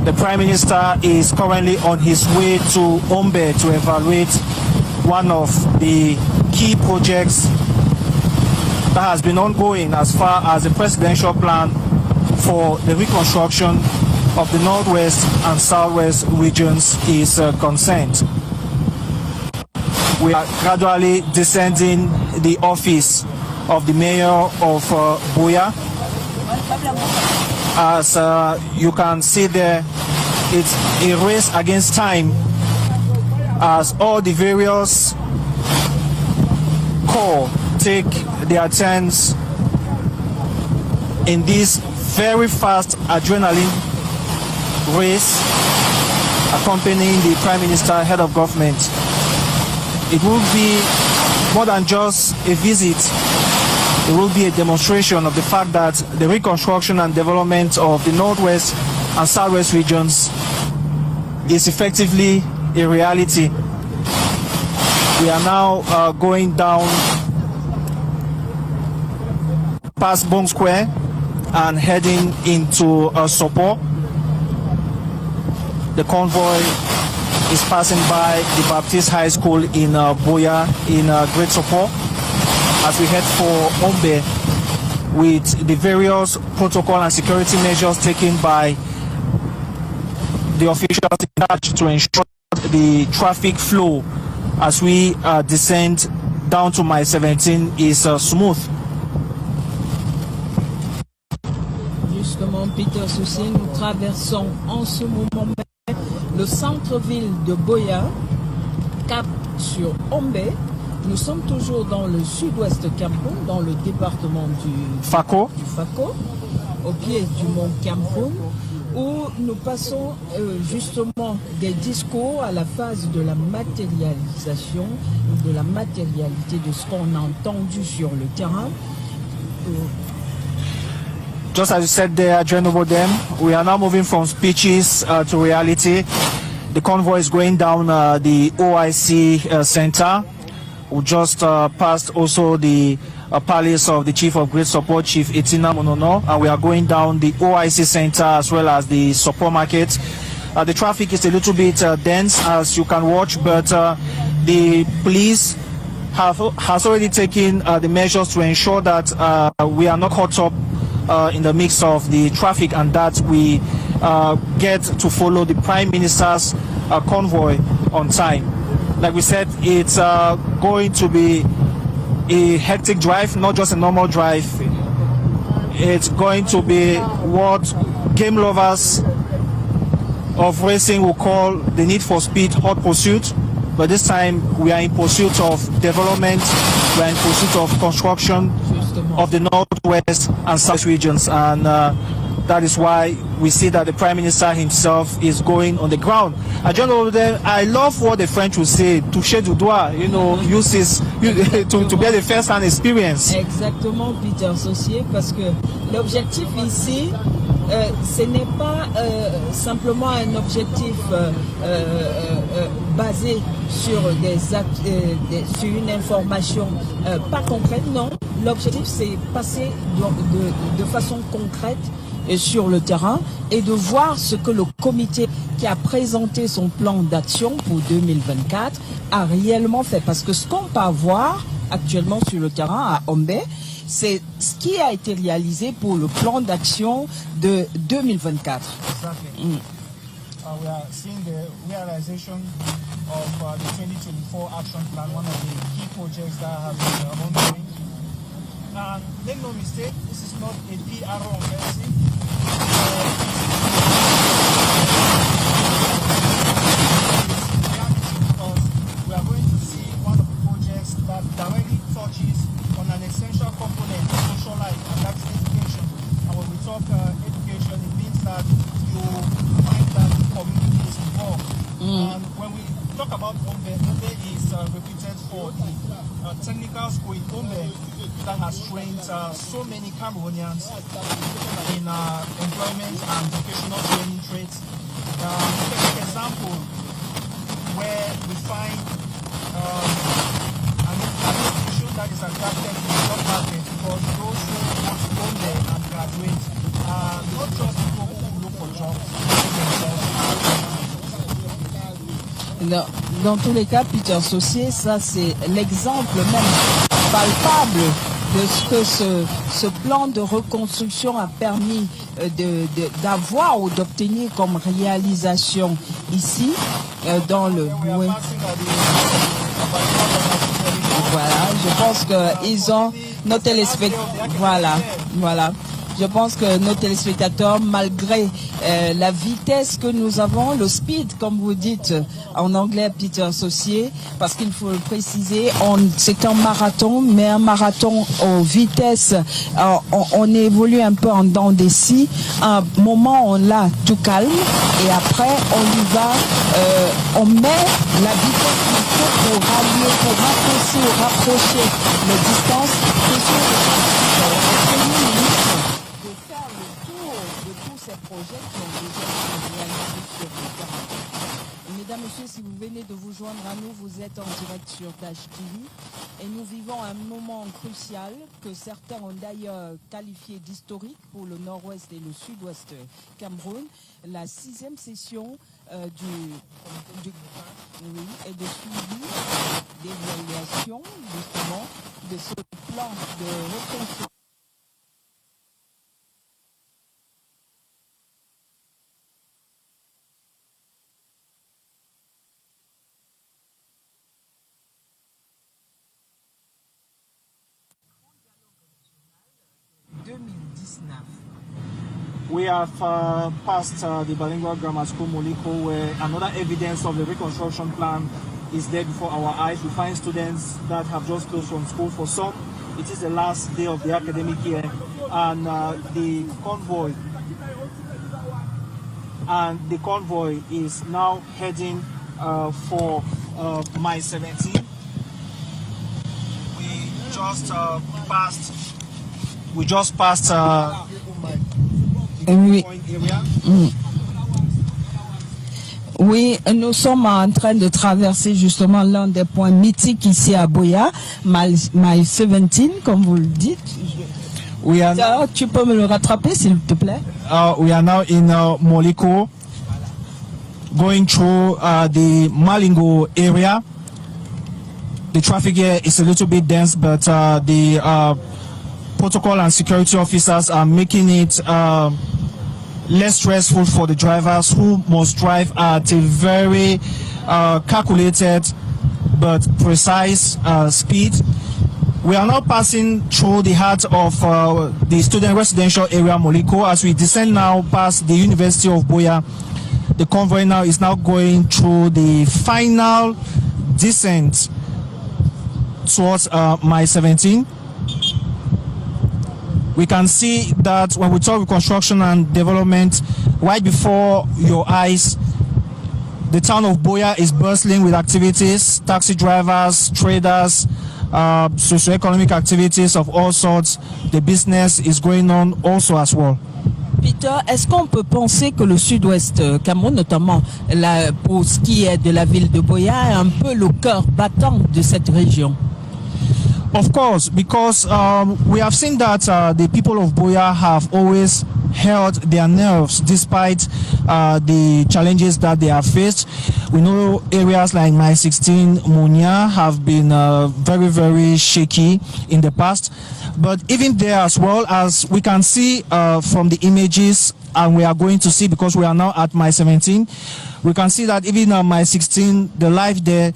The Prime Minister is currently on his way to Ombe to evaluate one of the key projects that has been ongoing as far as the presidential plan for the reconstruction of the Northwest and Southwest regions is concerned. We are gradually descending the office of the mayor of Buea. As you can see there, it's a race against time as all the various corps take their turns in this very fast adrenaline race accompanying the Prime Minister, head of government. It will be more than just a visit. It will be a demonstration of the fact that the reconstruction and development of the Northwest and Southwest regions is effectively a reality. We are now going down past Bong Square and heading into Sopo. The convoy is passing by the Baptist High School in Buea in Great Sopo as we head for Ombe, with the various protocol and security measures taken by the officials in charge to ensure the traffic flow as we descend down to Mile 17 is smooth. Justement, Peter Soucy, nous traversons en ce moment même le centre-ville de Buea, cap sur Ombe. Nous sommes toujours dans le sud-ouest Cameroun, dans le département du Fako, au pied du mont Cameroun, où nous passons justement des discours à la phase de la matérialisation, de la matérialité de ce qu'on a entendu sur le terrain. Just as you said there, Adrenobodem, we are now moving from speeches to reality. The convoy is going down the OIC center. We just passed also the palace of the Chief of Great Support, Chief Etina Monono, and we are going down the OIC center as well as the support market. The traffic is a little bit dense, as you can watch, but the police has already taken the measures to ensure that we are not caught up in the mix of the traffic, and that we get to follow the Prime Minister's convoy on time. Like we said, it's going to be a hectic drive, not just a normal drive. It's going to be what game lovers of racing will call the Need for Speed hot pursuit. But this time we are in pursuit of development, we are in pursuit of construction of the Northwest and South regions, and that is why we see that the Prime Minister himself is going on the ground. I love what the French will say, toucher du doigt, you know, use this to get a first-hand experience. Exactement, Peter Soucy, parce que l'objectif ici, ce n'est pas simplement un objectif basé sur sur une information pas concrète, non. L'objectif, c'est passer de façon concrète sur le terrain et de voir ce que le comité qui a présenté son plan d'action pour 2024 a réellement fait. Parce que ce qu'on peut voir actuellement sur le terrain à Ombe, c'est ce qui a été réalisé pour le plan d'action de 2024. Exactly. We are seeing the realization of the 2024 action plan, one of the key projects that have been ongoing. And make no mistake, this is not a PR offensive. Because we are going to see one of the projects that directly touches on an essential component of social life, and that's education. And when we talk education, it means that you find that the community is involved. And when we talk about Ombe, Ombe is reputed for the technical school in Ombe that has trained so many Cameroonians in employment and vocational training trades. Take an example where we find an institution that is attracted to the job market, because those who want to go there and graduate are not just people who look for jobs themselves, Dans tous les cas, Peter Associé, ça c'est l'exemple même palpable de ce que ce plan de reconstruction a permis d'avoir ou d'obtenir comme réalisation ici dans le Boué. Voilà, je pense que ils ont nos téléspectateurs. Voilà. Je pense que nos téléspectateurs, malgré la vitesse que nous avons, le speed, comme vous dites en anglais, Peter Associé, parce qu'il faut le préciser, c'est un marathon, mais un marathon aux vitesses. On évolue un peu en dents des scies. Un moment, on l'a tout calme, et après, on y va, on met la vitesse qu'il faut pour rallier, pour raccourcir ou rapprocher les distances. Projets qui ont déjà été réalisés sur le terrain. Mesdames, Messieurs, si vous venez de vous joindre à nous, vous êtes en direct sur Dash TV et nous vivons un moment crucial que certains ont d'ailleurs qualifié d'historique pour le nord-ouest et le sud-ouest Cameroun, la 6e session et de suivi d'évaluation justement de ce plan de reconstruction. We have passed the bilingual grammar school Moliko, where another evidence of the reconstruction plan is there before our eyes. We find students that have just closed from school. For some, it is the last day of the academic year, and the convoy is now heading for Mile 17. We just passed. Oui, nous sommes en train de traverser justement l'un des points mythiques ici à Boya, Mile 17, comme vous le dites. Tu peux me le rattraper, s'il te plaît? We are now in Moliko, going through the Malingo area. The traffic here is a little bit dense, but the protocol and security officers are making it less stressful for the drivers, who must drive at a very calculated but precise speed. We are now passing through the heart of the student residential area Moliko. As we descend now past the University of Boya, the convoy now is now going through the final descent towards Mile 17. We can see that when we talk reconstruction and development, right before your eyes, the town of Boya is bustling with activities, taxi drivers, traders, socio-economic activities of all sorts. The business is going on also as well. Peter, est-ce qu'on peut penser que le sud-ouest Cameroun, notamment pour ce qui est de la ville de Boya, est un peu le cœur battant de cette région? Of course, because we have seen that the people of Boya have always held their nerves despite the challenges that they have faced. We know areas like Mile 16, Munya have been very, very shaky in the past. But even there as well, as we can see from the images, and we are going to see because we are now at Mile 17, we can see that even at Mile 16, the life there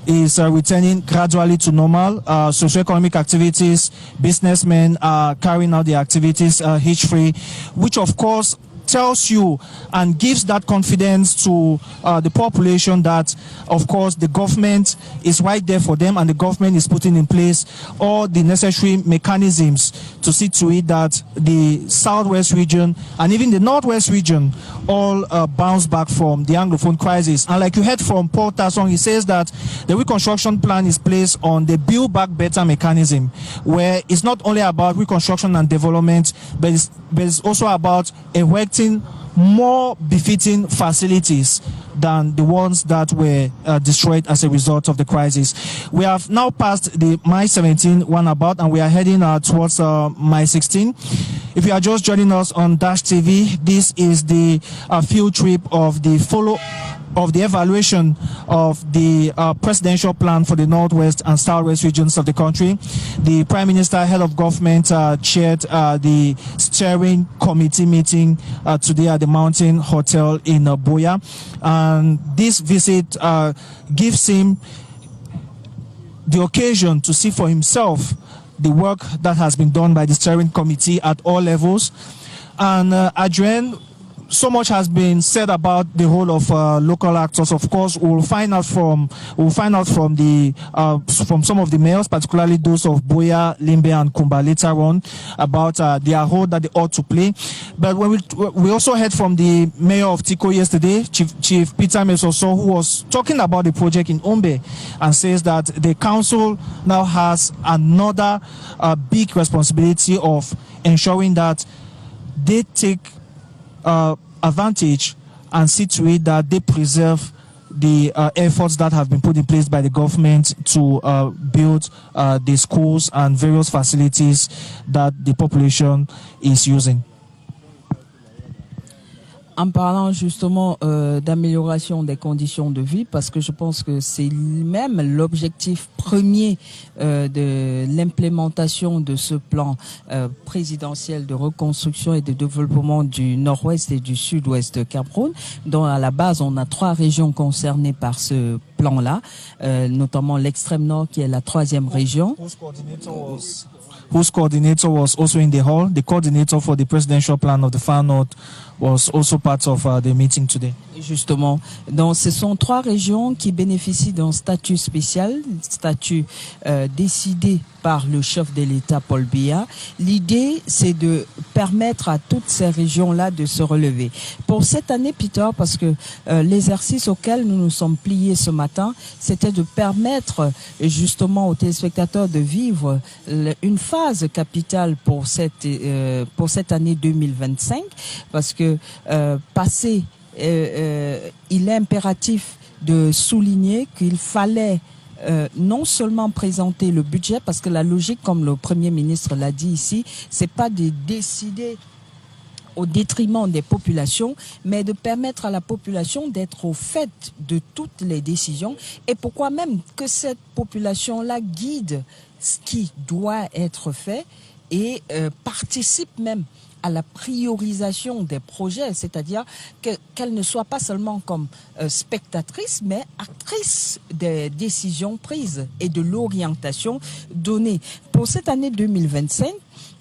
is returning gradually to normal. Socio-economic activities, businessmen are carrying out their activities hitch-free, which of course tells you and gives that confidence to the population that, of course, the government is right there for them, and the government is putting in place all the necessary mechanisms to see to it that the southwest region and even the northwest region all bounce back from the Anglophone crisis. And like you heard from Paul Tasson, he says that the reconstruction plan is placed on the Build Back Better mechanism, where it's not only about reconstruction and development, but it's also about erecting more befitting facilities than the ones that were destroyed as a result of the crisis. We have now passed the Mile 17 roundabout, and we are heading towards Mile 16. If you are just joining us on Dash TV, this is the field trip of the Follow of the evaluation of the presidential plan for the Northwest and Southwest regions of the country. The Prime Minister, head of government, chaired the steering committee meeting today at the Mountain Hotel in Boya. And this visit gives him the occasion to see for himself the work that has been done by the steering committee at all levels. And Adrian, so much has been said about the whole of local actors. Of course, we'll find out from the from some of the mayors, particularly those of Boya, Limbe, and Kumba later on, about their role that they ought to play. But when we also heard from the mayor of Tiko yesterday, Chief Peter Mesoso, who was talking about the project in Ombe, and says that the council now has another big responsibility of ensuring that they take advantage and see to it that they preserve the efforts that have been put in place by the government to build the schools and various facilities that the population is using. En parlant justement d'amélioration des conditions de vie, parce que je pense que c'est même l'objectif premier de l'implémentation de ce plan présidentiel de reconstruction et de développement du nord-ouest et du sud-ouest Cameroun, dont à la base on a 3 régions concernées par ce plan-là, notamment l'extrême nord qui est la 3e région. Whose coordinator was also in the hall. The coordinator for the presidential plan of the Far North was also part of the meeting today. Justement, donc ce sont 3 régions qui bénéficient d'un statut spécial, statut décidé par le chef de l'État Paul Biya. L'idée, c'est de permettre à toutes ces régions-là de se relever. Pour cette année, Peter, parce que l'exercice auquel nous nous sommes pliés ce matin, c'était de permettre justement aux téléspectateurs de vivre une phase capitale pour cette année 2025, parce que il est impératif de souligner qu'il fallait non seulement présenter le budget, parce que la logique, comme le Premier ministre l'a dit ici, c'est pas de décider au détriment des populations, mais de permettre à la population d'être au fait de toutes les décisions, et pourquoi même que cette population-là guide ce qui doit être fait et participe même à la priorisation des projets, c'est-à-dire qu'elle ne soit pas seulement comme spectatrice, mais actrice des décisions prises et de l'orientation donnée. Pour cette année 2025,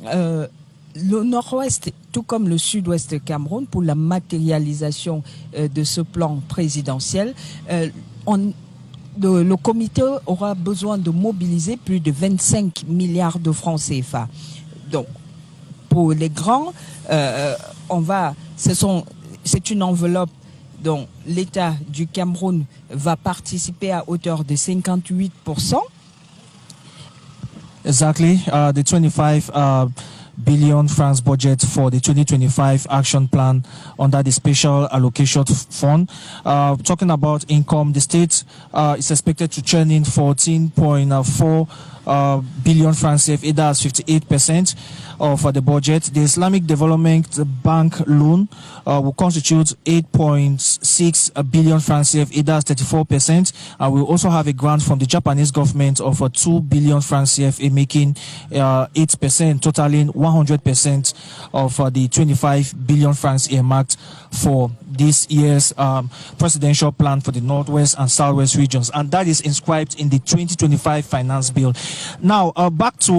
le nord-ouest, tout comme le sud-ouest Cameroun, pour la matérialisation de ce plan présidentiel, le comité aura besoin de mobiliser plus de 25 milliards de francs CFA. Donc, pour les grands, c'est une enveloppe dont l'État du Cameroun va participer à hauteur de 58%. Exactly, the 25 billion francs budget for the 2025 action plan under the special allocation fund. Talking about income, the state is expected to churn in 14.4 billion francs CFA, that's 58% of the budget. The Islamic Development Bank loan will constitute 8.6 billion francs CFA, that's 34%. And we'll also have a grant from the Japanese government of 2 billion francs CFA, making 8%, totaling 100% of the 25 billion francs earmarked for this year's presidential plan for the Northwest and Southwest regions, and that is inscribed in the 2025 finance bill. Now, back to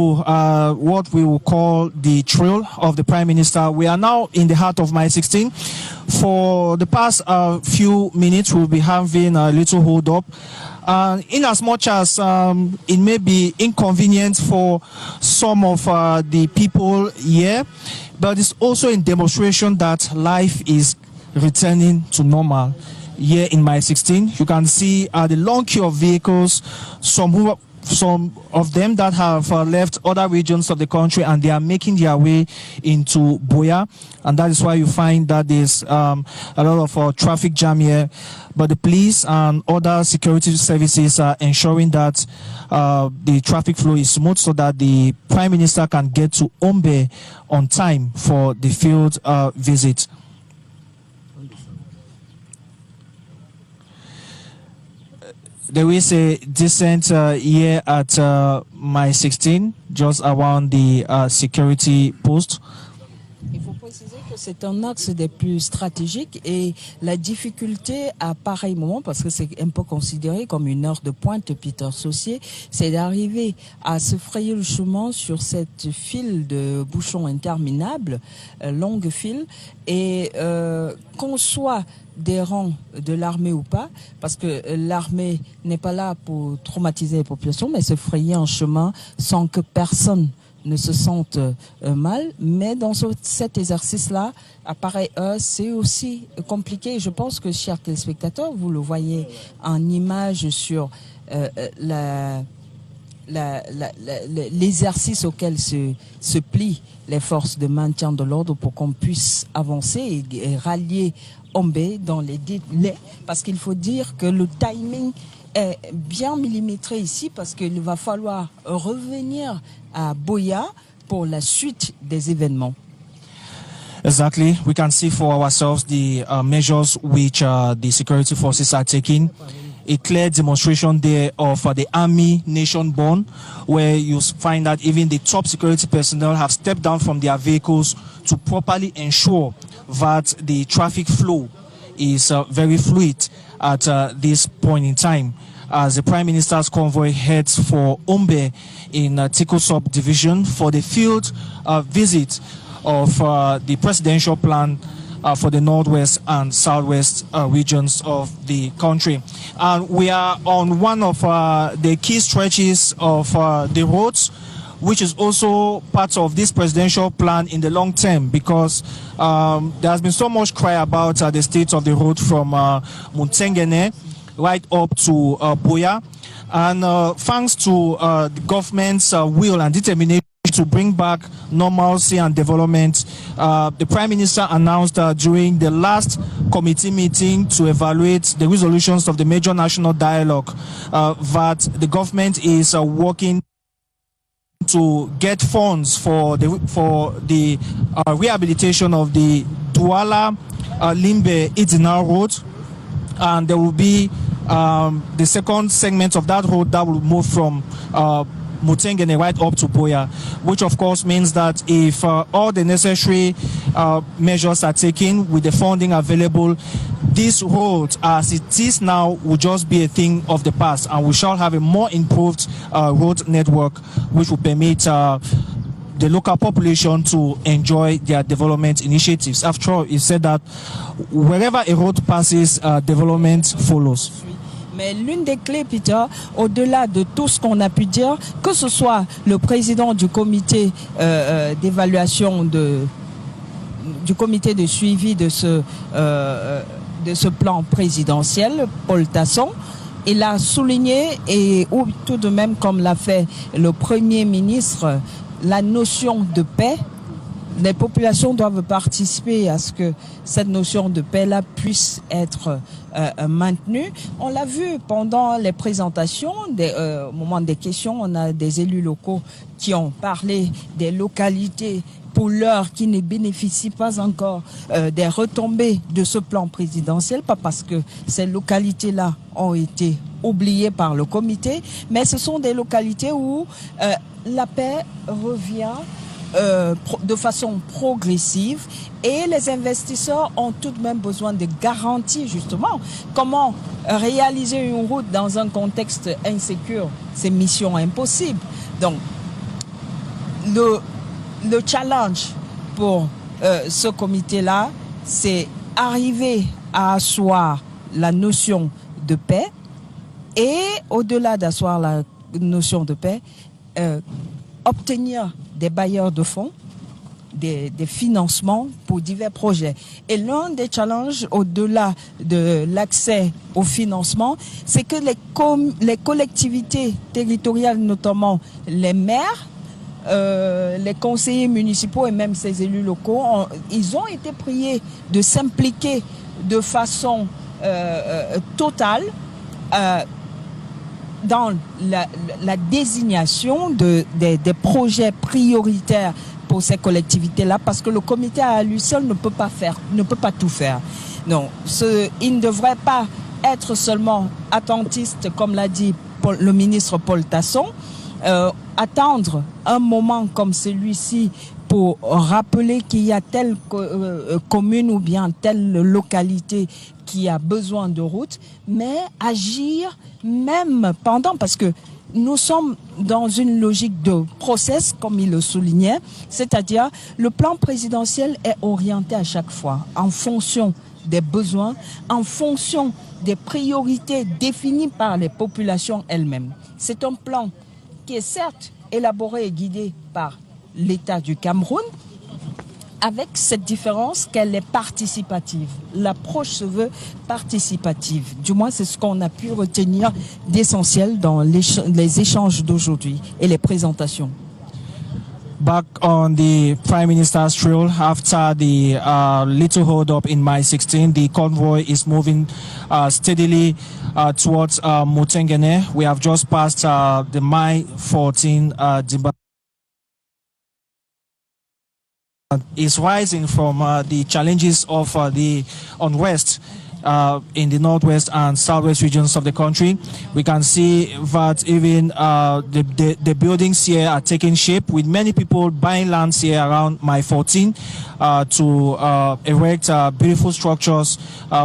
what we will call the trail of the Prime Minister. We are now in the heart of Mile 16. For the past few minutes, we'll be having a little hold up. In as much as it may be inconvenient for some of the people here, but it's also in demonstration that life is returning to normal here in Mile 16. You can see the long queue of vehicles, some of them that have left other regions of the country, and they are making their way into Boya, and that is why you find that there's a lot of traffic jam here. But the police and other security services are ensuring that the traffic flow is smooth so that the Prime Minister can get to Ombe on time for the field visit. there is a decent here at my 16, just around the security post. Il faut préciser que c'est un axe des plus stratégiques et la difficulté à pareil moment, parce que c'est un peu considéré comme une heure de pointe, Peter Saucier, c'est d'arriver à se frayer le chemin sur cette file de bouchons interminables, longue file, et qu'on soit des rangs de l'armée ou pas, parce que l'armée n'est pas là pour traumatiser les populations, mais se frayer un chemin sans que personne ne se sentent mal, mais dans cet exercice-là, à pareille heure, c'est aussi compliqué. Je pense que, chers téléspectateurs, vous le voyez en image sur l'exercice auquel se plient les forces de maintien de l'ordre pour qu'on puisse avancer et rallier Ombé dans les délais, parce qu'il faut dire que le timing est bien millimétré ici, parce qu'il va falloir revenir à Boya pour la suite des événements. Exactly. We can see for ourselves the measures which the security forces are taking. A clear demonstration there of the army nation born, where you find that even the top security personnel have stepped down from their vehicles to properly ensure that the traffic flow is very fluid at this point in time, as the Prime Minister's convoy heads for Ombe in Tikosop division for the field visit of the presidential plan for the northwest and southwest regions of the country. And we are on one of the key stretches of the roads, which is also part of this presidential plan in the long term, because there has been so much cry about the state of the road from Muntengene right up to Boya. And thanks to the government's will and determination to bring back normalcy and development, the Prime Minister announced during the last committee meeting to evaluate the resolutions of the major national dialogue that the government is working to get funds for the rehabilitation of the Douala Limbe Idina road, and there will be the second segment of that road that will move from Mutengene right up to Boya, which of course means that if all the necessary measures are taken with the funding available, this road as it is now will just be a thing of the past, and we shall have a more improved road network which will permit the local population to enjoy their development initiatives. After all, it said that wherever a road passes, development follows. Mais l'une des clés, Peter, au-delà de tout ce qu'on a pu dire, que ce soit le président du comité d'évaluation du comité de suivi de ce plan présidentiel, Paul Tasson, il a souligné, et ou tout de même comme l'a fait le Premier ministre, la notion de paix. Les populations doivent participer à ce que cette notion de paix-là puisse être maintenue. On l'a vu pendant les présentations, au moment des questions, on a des élus locaux qui ont parlé des localités pour l'heure qui ne bénéficient pas encore des retombées de ce plan présidentiel, pas parce que ces localités-là ont été oubliées par le comité, mais ce sont des localités où la paix revient de façon progressive, et les investisseurs ont tout de même besoin de garanties, justement. Comment réaliser une route dans un contexte insécure? C'est mission impossible. Donc, le challenge pour ce comité-là, c'est arriver à asseoir la notion de paix, et au-delà d'asseoir la notion de paix, obtenir des bailleurs de fonds, des financements pour divers projets. Et l'un des challenges au-delà de l'accès au financement, c'est que les collectivités territoriales, notamment les maires, les conseillers municipaux et même ces élus locaux, ils ont été priés de s'impliquer de façon totale dans la désignation des projets prioritaires pour ces collectivités-là, parce que le comité à lui seul ne peut pas tout faire. Non, il ne devrait pas être seulement attentiste, comme l'a dit le ministre Paul Tasson, attendre un moment comme celui-ci pour rappeler qu'il y a telle commune ou bien telle localité qui a besoin de route, mais agir même pendant, parce que nous sommes dans une logique de process, comme il le soulignait, c'est-à-dire le plan présidentiel est orienté à chaque fois en fonction des besoins, en fonction des priorités définies par les populations elles-mêmes. C'est un plan qui est certes élaboré et guidé par l'État du Cameroun, avec cette différence qu'elle est participative. L'approche se veut participative. Du moins, c'est ce qu'on a pu retenir d'essentiel dans les échanges d'aujourd'hui et les présentations. Back on the Prime Minister's trail after the little hold-up in Mile 16, the convoy is moving steadily towards Mutengene. We have just passed the Mile 14 is rising from the challenges of the unrest in the northwest and southwest regions of the country. We can see that even the buildings here are taking shape, with many people buying lands here around Mile 14 to erect beautiful structures.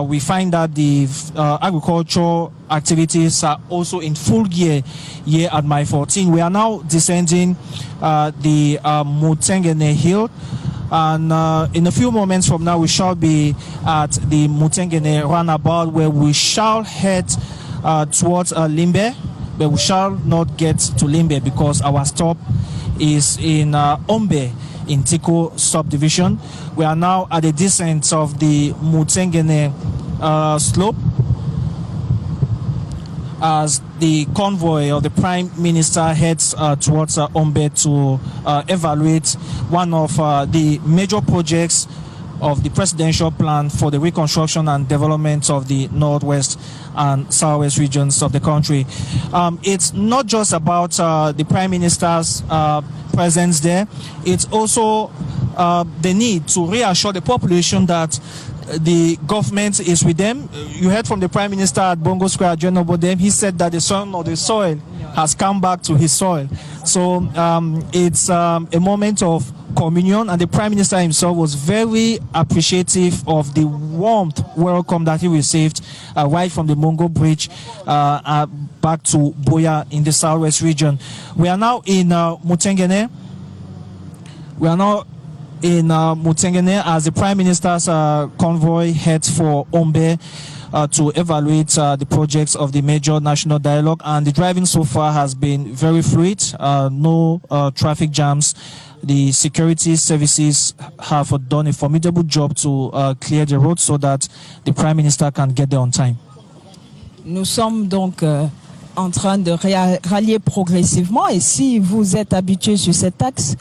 We find that the agricultural activities are also in full gear here at Mile 14. We are now descending the Mutengene Hill. And in a few moments from now, we shall be at the Mutengene roundabout, where we shall head towards Limbe, but we shall not get to Limbe because our stop is in Ombe, in Tiko subdivision. We are now at the descent of the Mutengene slope, as the convoy of the Prime Minister heads towards Ombe to evaluate one of the major projects of the presidential plan for the reconstruction and development of the northwest and southwest regions of the country. It's not just about the Prime Minister's presence there, it's also the need to reassure the population that the government is with them. You heard from the Prime Minister at Bongo Square, Adrenobodem. He said that the son of the soil has come back to his soil. So it's a moment of communion, and the Prime Minister himself was very appreciative of the warmth welcome that he received right from the Mongo Bridge back to Boya in the southwest region. We are now in Mutengene. We are now in Mutengene as the Prime Minister's convoy heads for Ombe to evaluate the projects of the major national dialogue. And the driving so far has been very fluid, no traffic jams. The security services have done a formidable job to clear the road so that the Prime Minister can get there on time. Nous sommes donc en train de rallier progressivement, et si vous êtes habitué sur cet axe,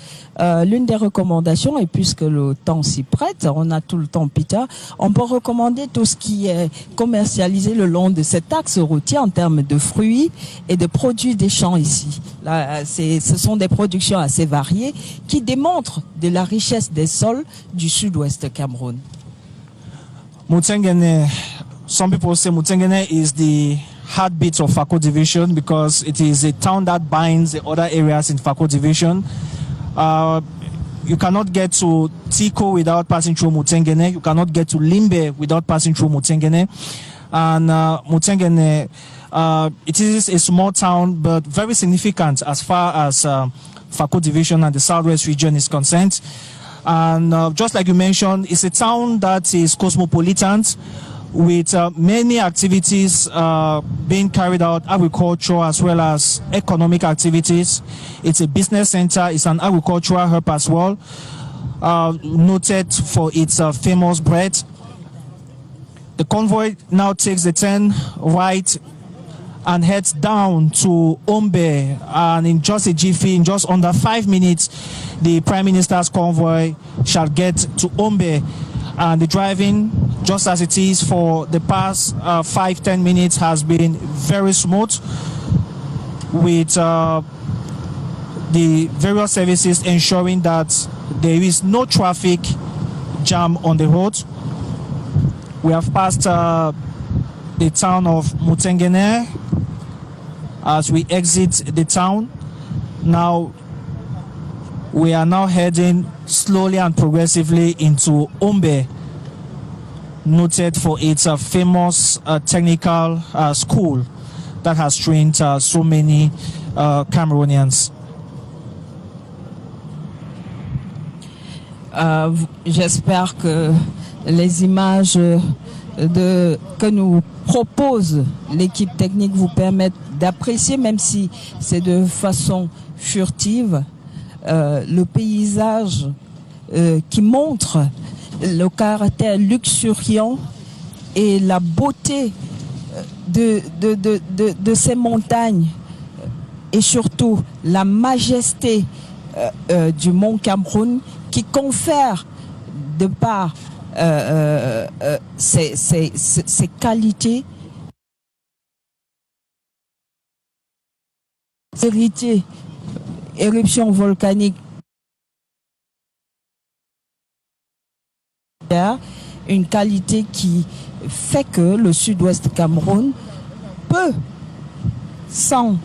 l'une des recommandations, et puisque le temps s'y prête, on a tout le temps, Peter, on peut recommander tout ce qui est commercialisé le long de cet axe routier en termes de fruits et de produits des champs ici. Là, ce sont des productions assez variées qui démontrent de la richesse des sols du sud-ouest Cameroun. Mutengene, some people say Mutengene is the heartbeat of Fako Division because it is a town that binds the other areas in Fako Division. You cannot get to Tiko without passing through Mutengene. You cannot get to Limbe without passing through Mutengene. And Mutengene, it is a small town, but very significant as far as Fako Division and the Southwest region is concerned. And just like you mentioned, it's a town that is cosmopolitan, with many activities being carried out, agriculture as well as economic activities. It's a business center, it's an agricultural hub as well, noted for its famous bread. The convoy now takes the turn right and heads down to Ombe, and in just a jiffy, in just under 5 minutes, the Prime Minister's convoy shall get to Ombe. And the driving, just as it is for the past 5-10 minutes, has been very smooth, with the various services ensuring that there is no traffic jam on the road. We have passed the town of Mutengene as we exit the town. Now we are now heading slowly and progressively into Ombe, noted for its famous technical school that has trained so many Cameroonians. J'espère que les images que nous propose l'équipe technique vous permettent d'apprécier, même si c'est de façon furtive, le paysage qui montre le caractère luxuriant et la beauté de ces montagnes et surtout la majesté du mont Cameroun qui confère de par ses qualités héritiers, éruption volcanique, une qualité qui fait que le sud-ouest Cameroun peut, sans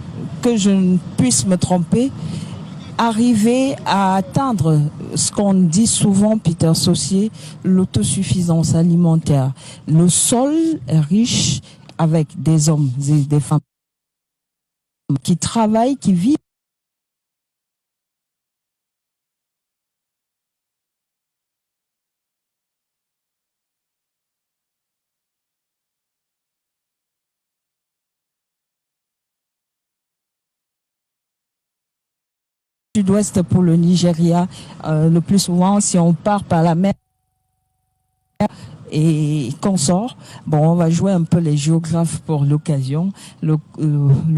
que je ne puisse me tromper, arriver à atteindre ce qu'on dit souvent, Peter Saucier, l'autosuffisance alimentaire. Le sol est riche avec des hommes et des femmes qui travaillent, qui vivent. Sud-ouest pour le Nigeria, le plus souvent, si on part par la mer et qu'on sort, bon, on va jouer un peu les géographes pour l'occasion, le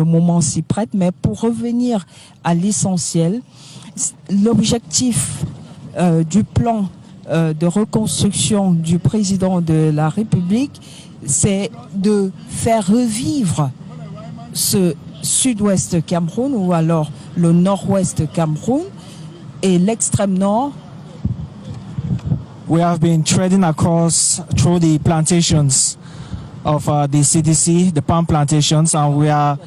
moment s'y prête, mais pour revenir à l'essentiel, l'objectif du plan de reconstruction du président de la République, c'est de faire revivre ce sud-ouest Cameroun ou alors le nord-ouest Cameroun et l'extrême nord. We have been treading across through the plantations of the CDC, the palm plantations, and we are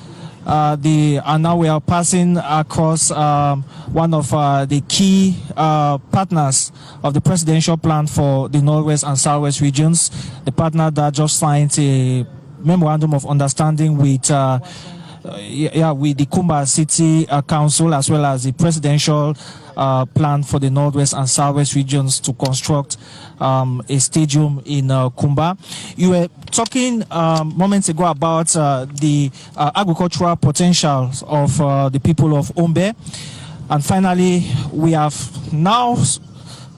now we are passing across one of the key partners of the presidential plan for the Northwest and Southwest regions, the partner that just signed a memorandum of understanding with with the Kumba City Council, as well as the presidential plan for the Northwest and Southwest regions to construct a stadium in Kumba. You were talking moments ago about the agricultural potential of the people of Ombe. And finally, we have now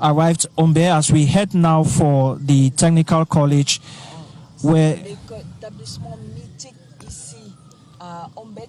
arrived Ombe as we head now for the technical college where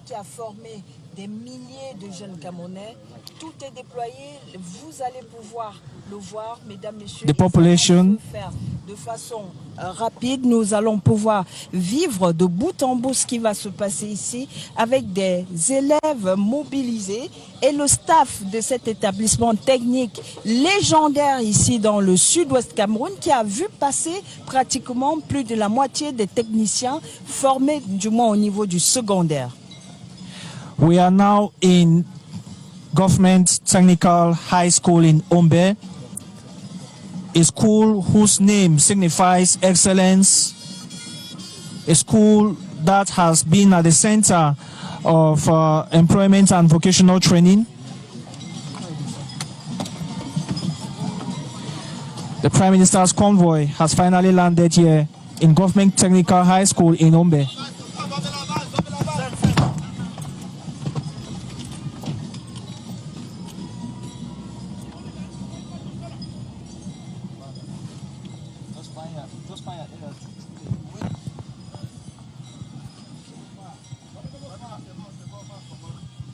qui a formé des milliers de jeunes Camerounais. Tout est déployé. Vous allez pouvoir le voir, mesdames, messieurs. The population. Faire de façon rapide. Nous allons pouvoir vivre de bout en bout ce qui va se passer ici avec des élèves mobilisés et le staff de cet établissement technique légendaire ici dans le sud-ouest Cameroun qui a vu passer pratiquement plus de la moitié des techniciens formés du moins au niveau du secondaire. We are now in Government Technical High School in Ombe, a school whose name signifies excellence, a school that has been at the center of employment and vocational training. The Prime Minister's convoy has finally landed here in Government Technical High School in Ombe.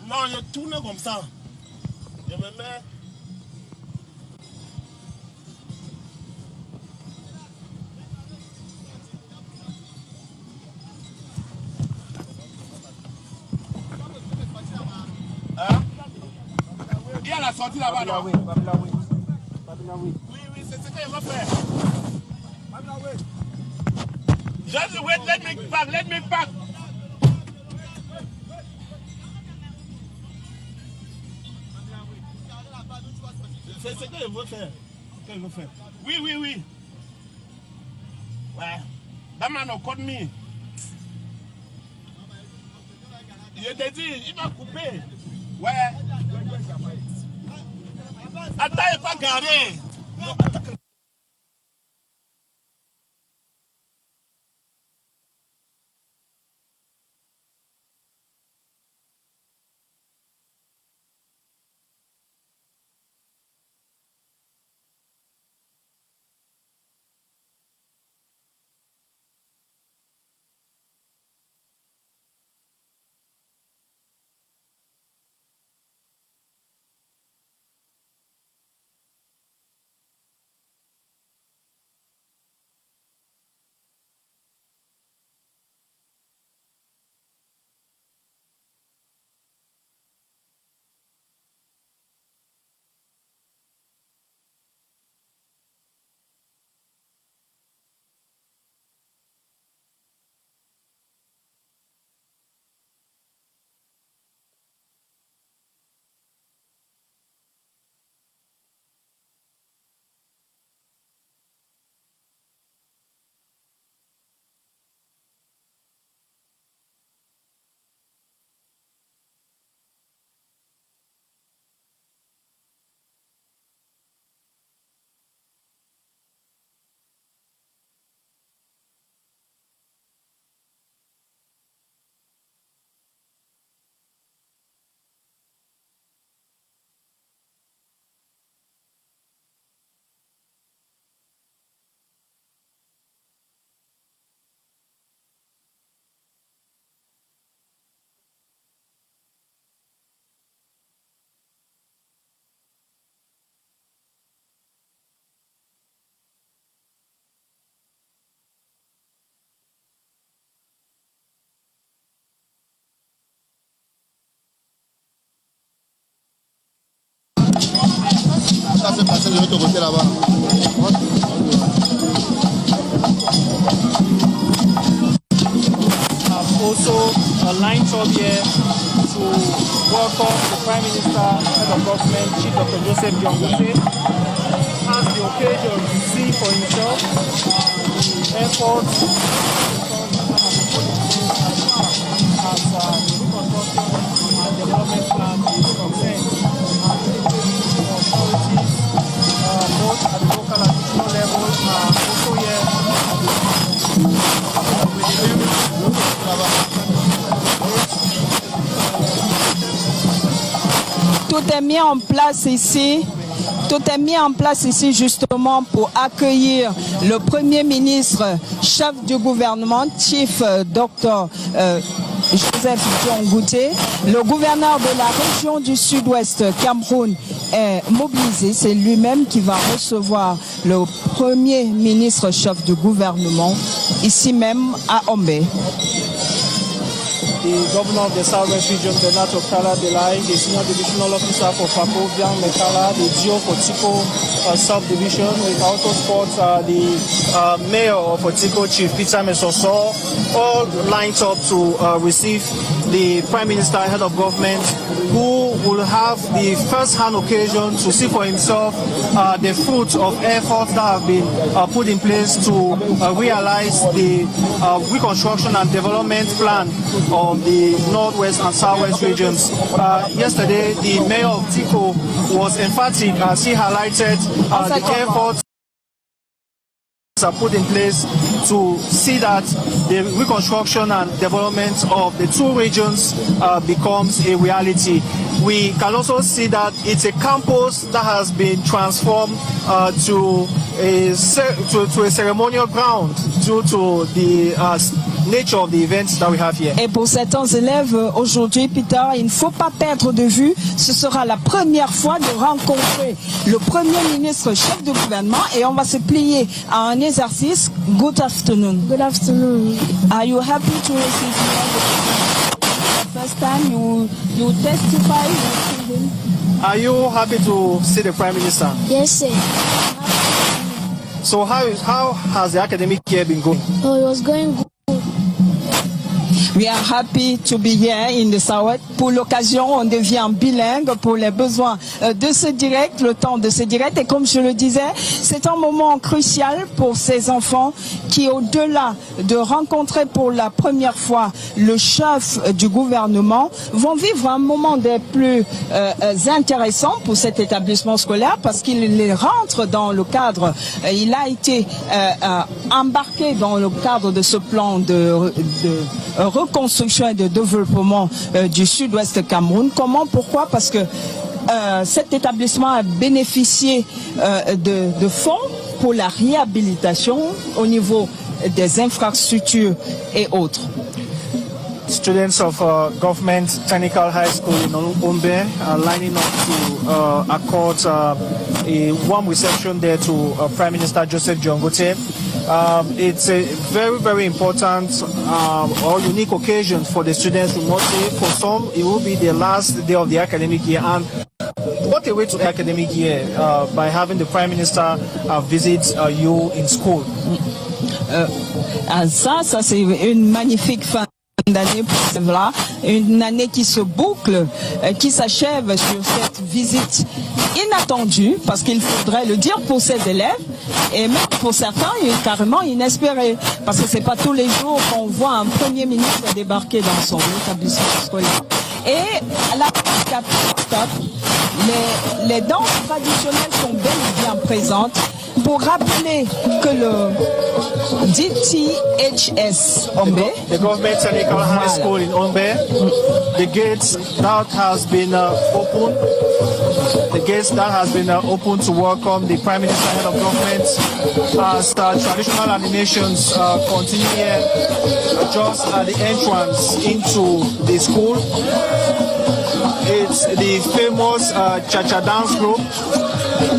Non, je tourne comme ça. Je me mets. Hein? Il y a la sortie là-bas, non? Oui, c'est ce qu'il va faire. Just wait, let me pack. C'est ce qu'il veut faire. Oui. Ouais. That man a caught me. Il te dit, il va couper. Ouais. Attends, il n'est pas garé. Ça c'est passé de l'autre côté là-bas. Also lined up here to welcome the Prime Minister, Head of Government, Chief Dr. Joseph Diongute, has the occasion to see for himself the efforts as the reconstruction and development plan is concerned. Authorities, both at the local and national level, are also here Tout est mis en place ici. Tout est mis en place ici justement pour accueillir le Premier ministre, chef du gouvernement, Chief Dr. Joseph Diongute. Le gouverneur de la région du Sud-Ouest, Cameroun, est mobilisé. C'est lui-même qui va recevoir le Premier ministre, chef du gouvernement, ici même à Ombé. The governor of the Southwest region, Bernard Okala Delai, the senior divisional officer for Paco, Bian Mekala, the GO for Tico subdivision. We can also spot the mayor of Otiko, Chief Peter Mesoso, all lined up to receive the Prime Minister, Head of Government, who will have the first-hand occasion to see for himself the fruit of efforts that have been put in place to realize the reconstruction and development plan of the Northwest and Southwest regions. Yesterday, the mayor of Tico was emphatic as he highlighted the efforts are put in place to see that the reconstruction and development of the two regions becomes a reality. We can also see that it's a campus that has been transformed to a ceremonial ground due to the nature of the events that we have here. Et pour certains élèves, aujourd'hui, Peter, il ne faut pas perdre de vue, ce sera la première fois de rencontrer le Premier ministre, chef de gouvernement, et on va se plier à un exercice. Good afternoon. Good afternoon. Are you happy to receive the first time you testify? Are you happy to see the Prime Minister? Yes, sir. So how has the academic year been going? Oh, it was going good. We are happy to be here in the South. Pour l'occasion, on devient bilingue pour les besoins de ce direct, le temps de ce direct. Et comme je le disais, c'est un moment crucial pour ces enfants qui, au-delà de rencontrer pour la première fois le chef du gouvernement, vont vivre un moment des plus intéressants pour cet établissement scolaire parce qu'il les rentre dans le cadre, il a été embarqué dans le cadre de ce plan de reconstruction et de développement du sud-ouest Cameroun. Comment? Pourquoi? Parce que cet établissement a bénéficié de fonds pour la réhabilitation au niveau des infrastructures et autres. Students of Government Technical High School in Ombe are lining up to accord a warm reception there to Prime Minister Joseph Jongote. It's a very, very important or unique occasion for the students. We must say, for some, it will be the last day of the academic year. And what a way to the academic year by having the Prime Minister visit you in school. Ça c'est une magnifique fin d'année pour cela, une année qui se boucle, qui s'achève sur cette visite inattendue, parce qu'il faudrait le dire pour ces élèves, et même pour certains, carrément inespéré, parce que c'est pas tous les jours qu'on voit un Premier ministre débarquer dans son établissement scolaire. Et à la les danses traditionnelles sont bel et bien présentes, pour rappeler que le DTHS Ombe, the Government Technical High School in Ombe, the gates that has been opened, open to welcome the Prime Minister, Head of Government, as traditional animations continue here just at the entrance into the school. It's the famous Cha-Cha dance group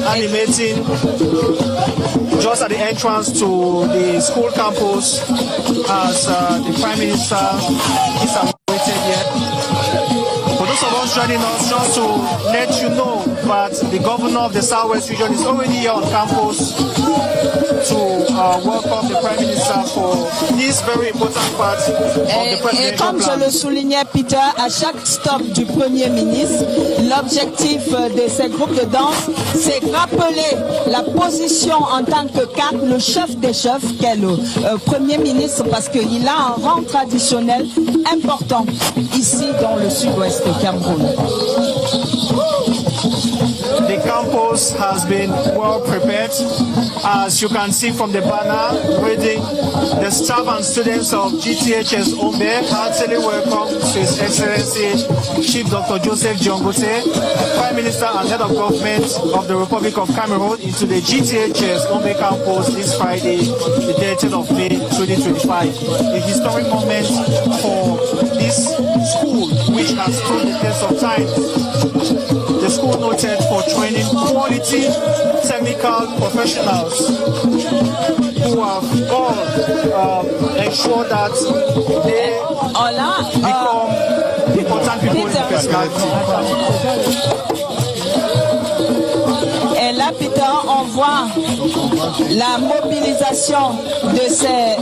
animating just at the entrance to the school campus as the Prime Minister is awaited here. For those of us joining us, just to let you know that the governor of the Southwest region is already here on campus to welcome the Prime Minister for this very important part of the presidential et comme plan. je le soulignais, Peter, à chaque stop du Premier ministre, l'objectif de ces groupes de danse, c'est rappeler la position en tant que cadre, le chef des chefs, qu'est le Premier ministre, parce qu'il a un rang traditionnel important ici dans le sud-ouest du Cameroun. The campus has been well prepared. As you can see from the banner reading, the staff and students of GTHS Ombe heartily welcome to His Excellency Chief Dr. Joseph Jongote, Prime Minister and Head of Government of the Republic of Cameroon, into the GTHS Ombe campus this Friday, the 30th of May 2025. A historic moment for this school, which has stood the test of time. The school noted for training quality technical professionals who have all ensured that they become important people in the personality. Et là, Peter, on voit la mobilisation de ces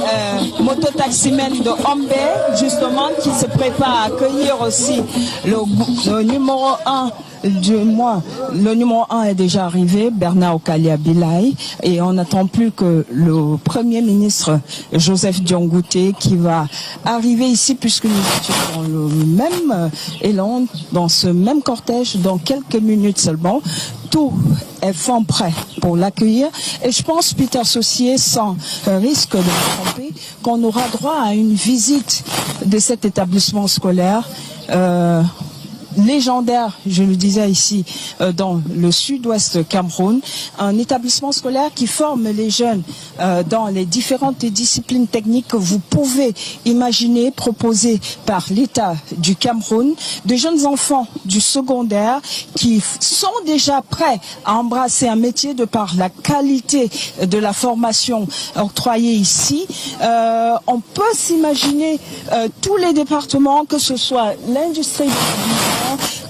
mototaximens de Ombe, justement, qui se préparent à accueillir aussi le numéro 1 du mois. Le numéro 1 est déjà arrivé, Bernard Okalia Bilay, et on n'attend plus que le Premier ministre Joseph Jongote qui va arriver ici, puisque nous sommes dans le même élan, dans ce même cortège, dans quelques minutes seulement. Tout est fond prêt pour l'accueillir, et je pense, Peter Saucier, sans risque de me tromper, qu'on aura droit à une visite de cet établissement scolaire légendaire, je le disais ici, dans le sud-ouest Cameroun, un établissement scolaire qui forme les jeunes dans les différentes disciplines techniques que vous pouvez imaginer, proposées par l'État du Cameroun, de jeunes enfants du secondaire qui sont déjà prêts à embrasser un métier de par la qualité de la formation octroyée ici. On peut s'imaginer tous les départements, que ce soit l'industrie,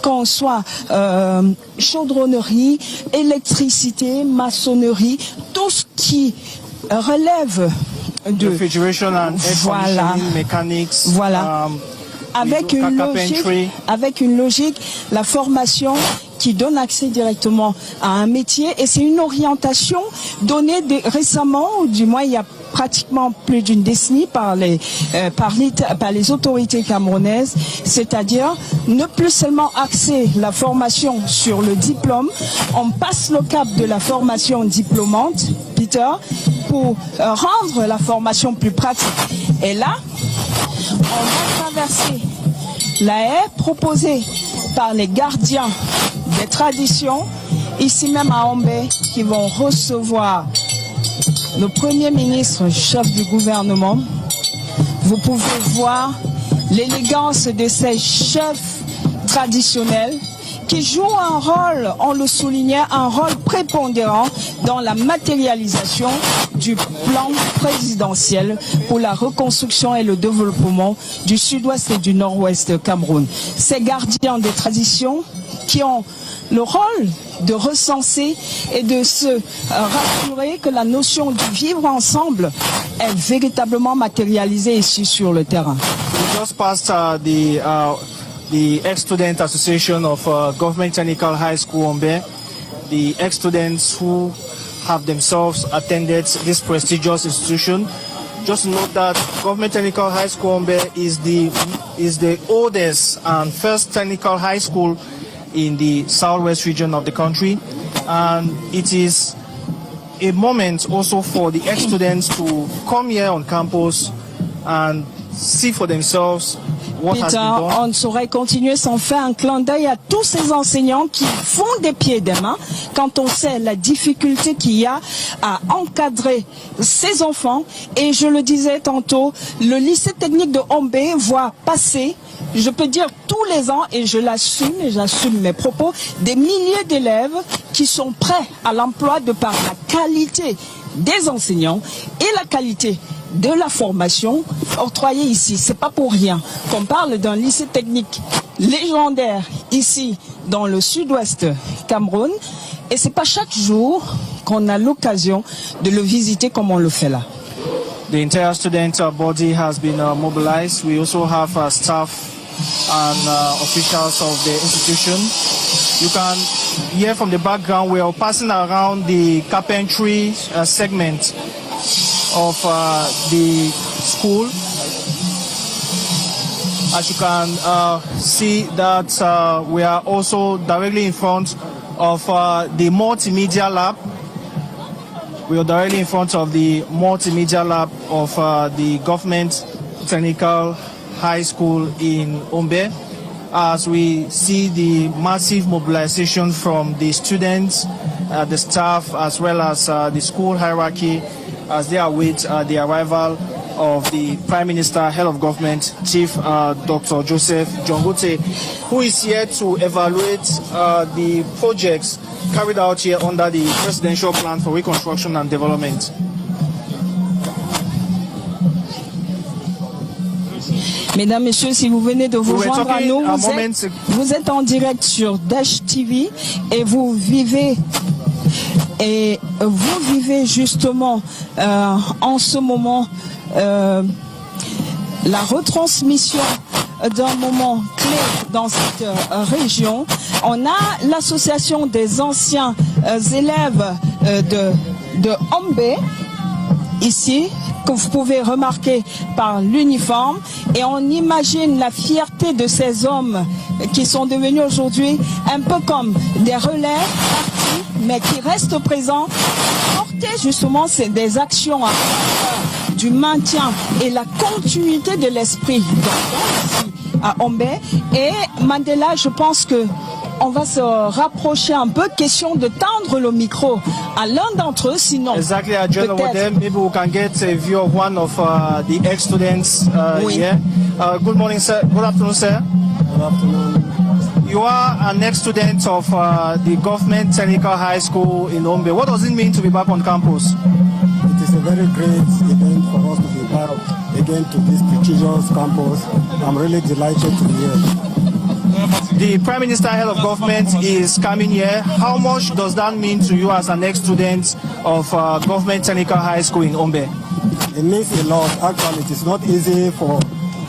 qu'on soit chaudronnerie, électricité, maçonnerie, tout ce qui relève de refrigeration and air conditioning, mechanics. Voilà. Avec une logique, la formation qui donne accès directement à un métier, et c'est une orientation donnée récemment, ou du moins il y a pratiquement plus d'une décennie par les autorités camerounaises, c'est-à-dire ne plus seulement axer la formation sur le diplôme, on passe le cap de la formation diplômante, Peter, pour rendre la formation plus pratique. Et là, on va traverser la haie proposée par les gardiens des traditions, ici même à Ombé, qui vont recevoir le Premier ministre, chef du gouvernement. Vous pouvez voir l'élégance de ces chefs traditionnels qui jouent un rôle, on le soulignait, un rôle prépondérant dans la matérialisation du plan présidentiel pour la reconstruction et le développement du sud-ouest et du nord-ouest Cameroun. Ces gardiens des traditions qui ont le rôle de recenser et de se rassurer que la notion du vivre ensemble est véritablement matérialisée ici sur le terrain. We just passed the ex-student association of Government Technical High School Ombe, the ex-students who have themselves attended this prestigious institution. Just note that Government Technical High School Ombe is the oldest and first technical high school in the southwest region of the country, and it is a moment also for the ex-students to come here on campus and see for themselves what has been done. On ne saurait continuer sans faire un clin d'œil à tous ces enseignants qui font des pieds et des mains quand on sait la difficulté qu'il y a à encadrer ces enfants. Et je le disais tantôt, le lycée technique de Ombé voit passer, je peux dire tous les ans, et je l'assume et j'assume mes propos, des milliers d'élèves qui sont prêts à l'emploi de par la qualité des enseignants et la qualité de la formation octroyée ici. C'est pas pour rien qu'on parle d'un lycée technique légendaire ici dans le sud-ouest Cameroun, et c'est pas chaque jour qu'on a l'occasion de le visiter comme on le fait là. The entire student body has been mobilized. We also have staff and officials of the institution. You can hear from the background, we are passing around the carpentry segment of the school. As you can see that we are also directly in front of the multimedia lab. We are directly in front of the multimedia lab of the Government Technical High School in Ombe, as we see the massive mobilization from the students, the staff, as well as the school hierarchy, as they await the arrival of the Prime Minister, Head of Government, Chief Dr. Joseph Jongote, who is here to evaluate the projects carried out here under the Presidential Plan for Reconstruction and Development. Mesdames, Messieurs, si vous venez de vous joindre à nous, vous êtes en direct sur Dash TV et vous vivez justement en ce moment la retransmission d'un moment clé dans cette région. On a l'association des anciens élèves de Ombé, ici, que vous pouvez remarquer par l'uniforme, et on imagine la fierté de ces hommes qui sont devenus aujourd'hui un peu comme des relais partis, mais qui restent présents, porter justement des actions du maintien et la continuité de l'esprit à Ombé. Et Mandela, je pense que on va se rapprocher un peu, question de tendre le micro à l'un d'entre eux, sinon exactly, I join over them. Maybe we can get a view of one of the ex-students here. Good morning, sir. Good afternoon, sir. Good afternoon. You are an ex-student of the Government Technical High School in Ombe. What does it mean to be back on campus? It is a very great event for us to be back again to this prestigious campus. I'm really delighted to be here. The Prime Minister head of government is coming here. How much does that mean to you as an ex-student of Government Technical High School in Ombe? It means a lot. Actually, it is not easy for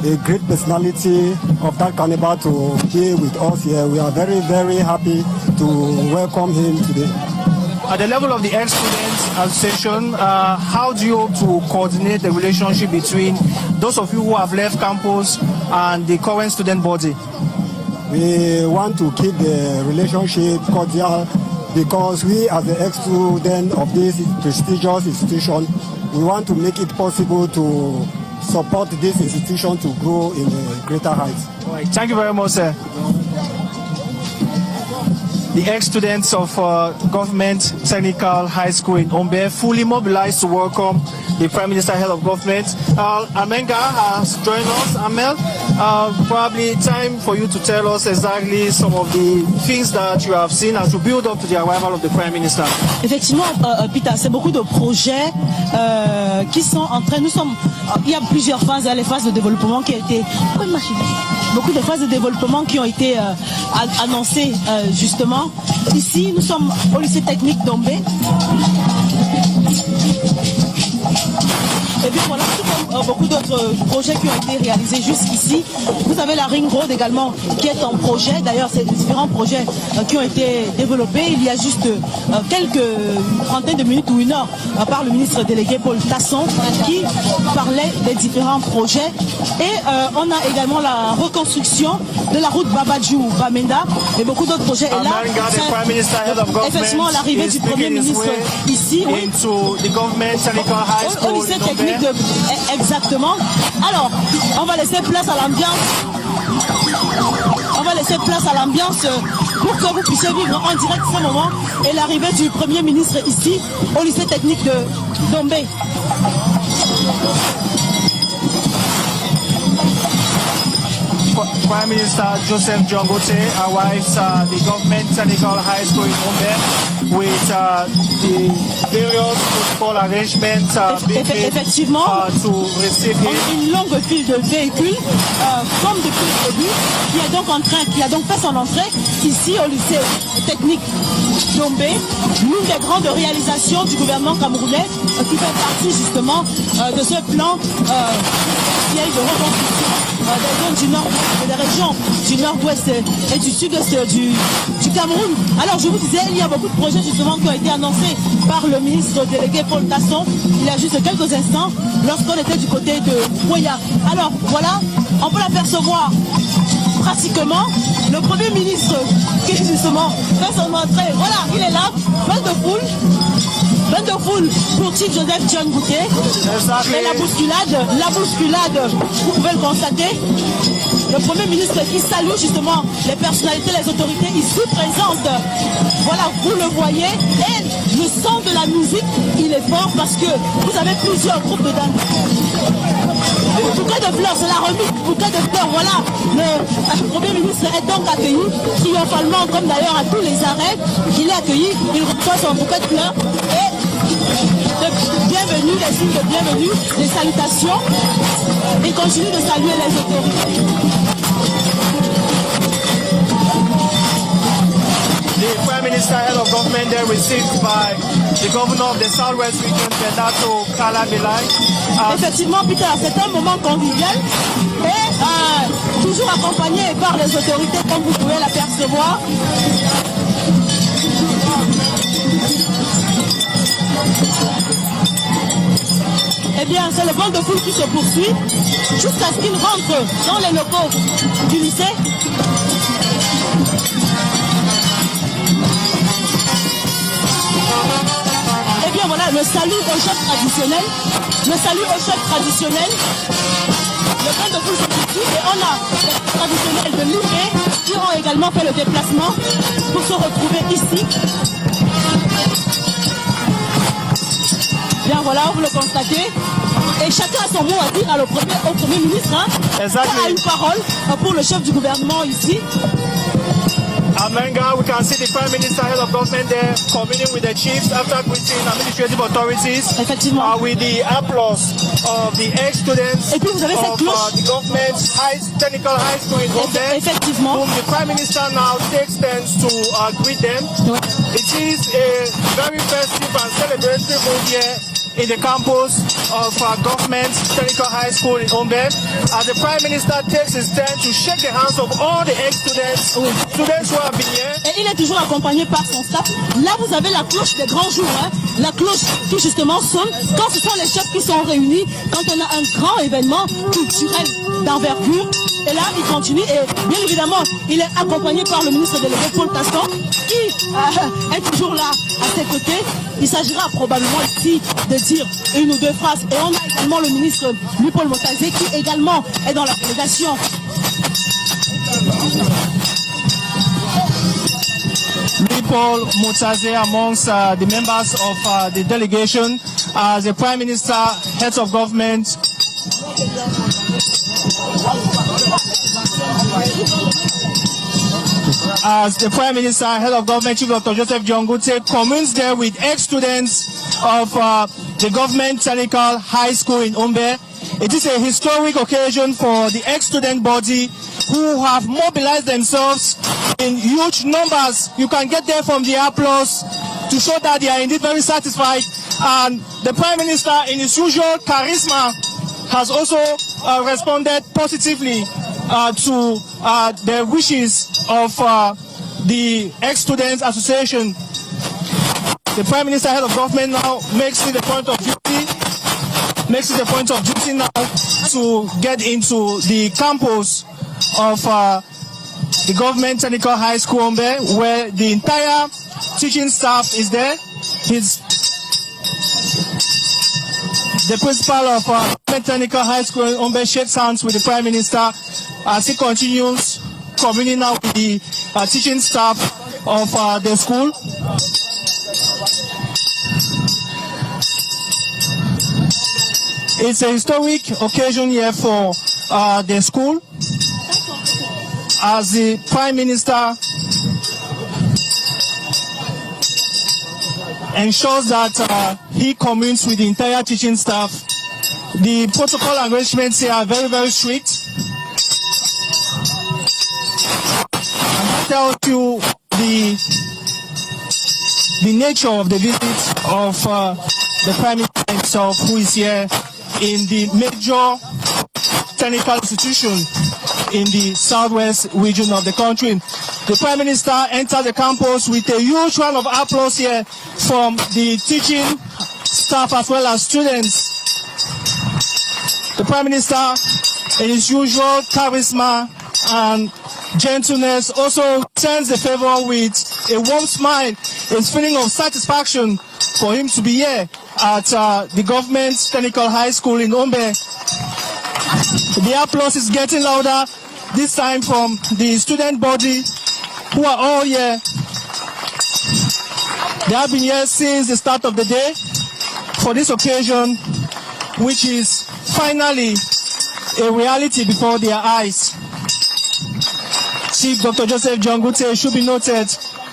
a great personality of that caliber to be with us here. We are very, very happy to welcome him today. At the level of the ex-students association, how do you hope to coordinate the relationship between those of you who have left campus and the current student body? We want to keep the relationship cordial because we, as the ex-student of this prestigious institution, we want to make it possible to support this institution to grow in a greater heights. All right. Thank you very much, sir. The ex-students of Government Technical High School in Ombe fully mobilized to welcome the Prime Minister head of government. Amenga has joined us. Amel, probably time for you to tell us exactly some of the things that you have seen as you build up to the arrival of the Prime Minister. Effectivement, Peter, c'est beaucoup de projets qui sont en train. Il y a plusieurs phases, les phases de développement qui ont été. Beaucoup de phases de développement qui ont été annoncées justement. Ici, nous sommes au lycée technique d'Ombe. Et puis voilà, comme beaucoup d'autres projets qui ont été réalisés jusqu'ici. Vous avez la Ring Road également qui est en projet. D'ailleurs, c'est différents projets qui ont été développés. Il y a juste quelques trentaines de minutes ou une heure par le ministre délégué Paul Tasson qui parlait des différents projets. Et on a également la reconstruction de la route Babadjou-Bamenda et beaucoup d'autres projets. Et là, effectivement, l'arrivée du Premier ministre ici, oui, au lycée technique de... Exactement. Alors, on va laisser place à l'ambiance. On va laisser place à l'ambiance pour que vous puissiez vivre en direct ce moment et l'arrivée du Premier ministre ici au lycée technique de d'Ombe. Prime Minister Joseph Jongote arrives at the Government Technical High School in Ombe with the various protocol arrangements effectivement, to receive him. Une longue file de véhicules, comme depuis le début, qui a donc fait son entrée ici au lycée technique d'Ombe. L'une des grandes réalisations du gouvernement camerounais qui fait partie justement de ce plan de reconstruction des zones du nord, des régions du nord-ouest et du sud-est du Cameroun. Alors je vous disais, il y a beaucoup de projets justement qui ont été annoncés par le ministre délégué Paul Tasson il y a juste quelques instants lorsqu'on était du côté de Boya. Alors voilà, on peut l'apercevoir pratiquement, le Premier ministre qui justement fait son entrée. Voilà, il est là, plein de foule pour Chief Joseph John Bouquet. Et la bousculade, vous pouvez le constater. Le Premier ministre qui salue justement les personnalités, les autorités ici présentes. Voilà, vous le voyez. Et le son de la musique, il est fort parce que vous avez plusieurs groupes de danse. Bouquet de fleurs, c'est la remise, bouquet de fleurs, voilà. Le Premier ministre est donc accueilli triomphalement, comme d'ailleurs à tous les arrêts. Il est accueilli, il reçoit son bouquet de fleurs et de bienvenue, les signes de bienvenue, les salutations. Il continue de saluer les autorités. The Prime Minister head of government there received by the governor of the Southwest region, Benato Kalabelai. Effectivement, Peter, c'est un moment convivial et toujours accompagné par les autorités, comme vous pouvez l'apercevoir. Eh bien, c'est le bal de foule qui se poursuit jusqu'à ce qu'il rentre dans les locaux du lycée. Eh bien voilà, le salut au chef traditionnel. Le salut au chef traditionnel. Le bal de foule se poursuit et on a les traditionnels de Limé qui ont également fait le déplacement pour se retrouver ici. Bien voilà, vous le constatez. Et chacun a son mot à dire au Premier ministre. Hein. Exactly. Chacun a une parole pour le chef du gouvernement ici. Amenga, we can see the Prime Minister, head of government there, convening with the chiefs after greeting administrative authorities. Effectivement. With the applause of the ex-students Et puis vous avez cette of cloche. the government's technical high school in Gombe, Effectivement. whom the Prime Minister now takes turns to greet them. Ouais. It is a very festive and celebratory mood here in the campus of government technical high school in Gombe, as the Prime Minister takes his turn to shake the hands of all the ex-students, students who have been here. Et il est toujours accompagné par son staff. Là, vous avez la cloche des grands jours. Hein. La cloche qui justement sonne quand ce sont les chefs qui sont réunis, quand on a un grand événement culturel d'envergure. Et là, il continue et bien évidemment, il est accompagné par le ministre délégué Paul Taston qui est toujours là à ses côtés. Il s'agira probablement ici de dire une ou deux phrases. Et on a également le ministre Paul Motazé qui également est dans la délégation. Paul Motazé amongst the members of the delegation as the Prime Minister, heads of government. As the Prime Minister, head of government, Chief Dr. Joseph Jongute, communes there with ex-students of the government technical high school in Umbe. It is a historic occasion for the ex-student body who have mobilized themselves in huge numbers. You can get there from the applause to show that they are indeed very satisfied. And the Prime Minister, in his usual charisma, has also responded positively to the wishes of the ex-students association. The Prime Minister, head of government, now makes it a point of duty. Now to get into the campus of the government technical high school Umbe, where the entire teaching staff is there. The principal of government technical high school in Umbe shakes hands with the Prime Minister as he continues communing now with the teaching staff of the school. It's a historic occasion here for the school, as the Prime Minister ensures that he communes with the entire teaching staff. The protocol arrangements here are very, very strict. And I tell you the nature of the visit of the Prime Minister himself, who is here in the major technical institution in the southwest region of the country. The Prime Minister entered the campus with a huge round of applause here from the teaching staff as well as students. The Prime Minister, in his usual charisma and gentleness, also sends the favor with a warm smile. It's feeling of satisfaction for him to be here at the government technical high school in Umbe. The applause is getting louder, this time from the student body who are all here. They have been here since the start of the day for this occasion, which is finally a reality before their eyes. Chief Dr. Joseph Jongute, should be noted,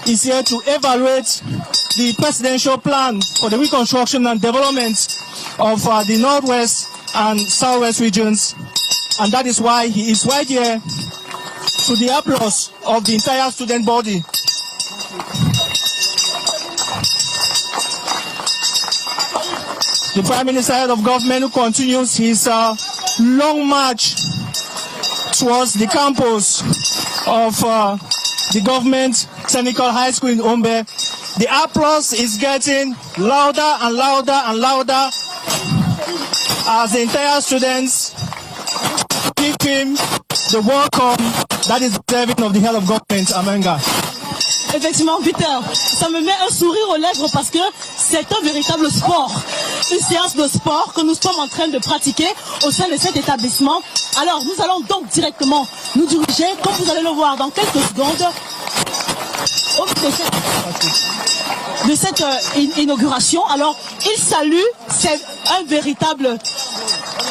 is here to evaluate the presidential plan for the reconstruction and development of the northwest and southwest regions, and that is why he is right here to the applause of the entire student body. The Prime Minister, head of government, who continues his long march towards the campus of the government technical high school in Umbe. The applause is getting louder and louder and louder as the entire students give him the welcome that is deserving of the head of government, Amenga. Effectivement, Peter, ça me met un sourire aux lèvres parce que c'est un véritable sport. Une séance de sport que nous sommes en train de pratiquer au sein de cet établissement. Alors, nous allons donc directement nous diriger, comme vous allez le voir dans quelques secondes, au de cette inauguration. Alors, il salue, c'est un véritable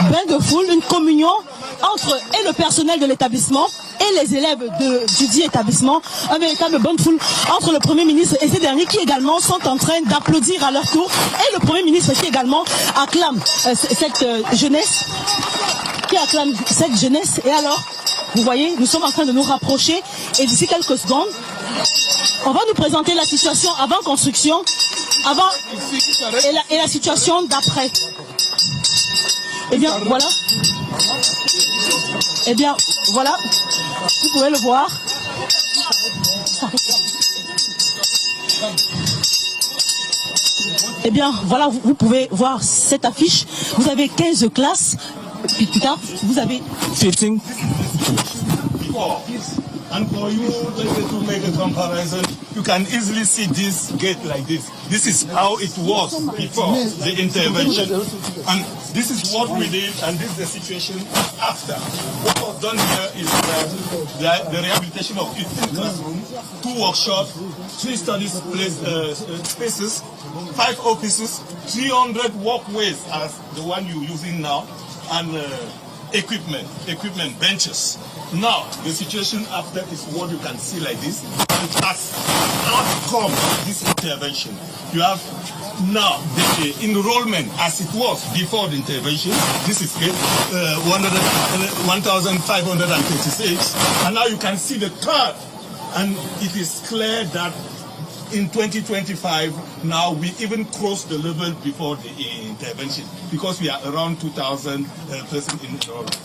bain de foule, une communion entre et le personnel de l'établissement et les élèves du dit établissement, un véritable bonne foule entre le Premier ministre et ces derniers qui également sont en train d'applaudir à leur tour, et le Premier ministre qui également acclame cette jeunesse, et alors, vous voyez, nous sommes en train de nous rapprocher, et d'ici quelques secondes, on va nous présenter la situation avant construction, et la situation d'après. Eh bien, voilà. Eh bien, voilà. Vous pouvez le voir. Eh bien, voilà, vous pouvez voir cette affiche. Vous avez 15 classes. Puis plus tard, vous avez 15. And for you to make a comparison, you can easily see this gate like this. This is how it was before the intervention. And this is what we did, and this is the situation after. What was done here is the rehabilitation of 15 classrooms, 2 workshops, 3 study spaces, 5 offices, 300 walkways as the one you're using now, and equipment, benches. Now, the situation after is what you can see like this. It has outcome this intervention. You have now the enrollment as it was before the intervention. This is 1,536. And now you can see the curve. And it is clear that in 2025, now we even crossed the level before the intervention because we are around 2,000 persons in enrollment.